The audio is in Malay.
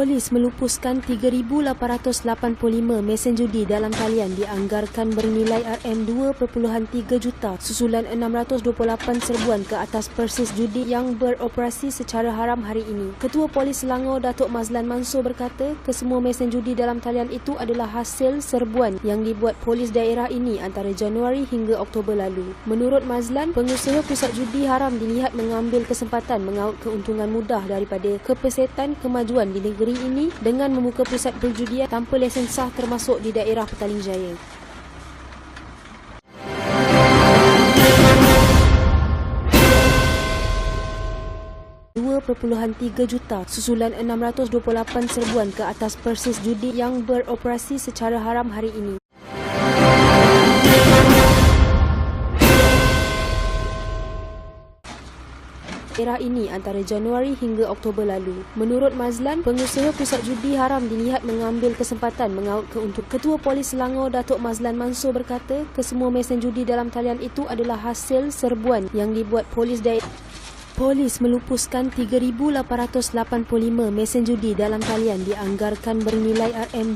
Polis melupuskan 3,885 mesin judi dalam talian dianggarkan bernilai RM2.3 juta susulan 628 serbuan ke atas persis judi yang beroperasi secara haram hari ini. Ketua Polis Selangor Datuk Mazlan Mansor berkata, kesemua mesin judi dalam talian itu adalah hasil serbuan yang dibuat polis daerah ini antara Januari hingga Oktober lalu. Menurut Mazlan, pengusaha pusat judi haram dilihat mengambil kesempatan mengaut keuntungan mudah daripada kepesetan kemajuan di negeri ini dengan membuka pusat perjudian tanpa lesen sah termasuk di daerah Petaling Jaya. RM2.3 juta susulan 628 serbuan ke atas persis judi yang beroperasi secara haram hari ini. Daerah ini antara Januari hingga Oktober lalu. Menurut Mazlan, pengusaha pusat judi haram dilihat mengambil kesempatan mengaut keuntungan. Ketua Polis Selangor Datuk Mazlan Mansor berkata, kesemua mesin judi dalam talian itu adalah hasil serbuan yang dibuat polis daerah. Polis melupuskan 3,885 mesin judi dalam talian dianggarkan bernilai RM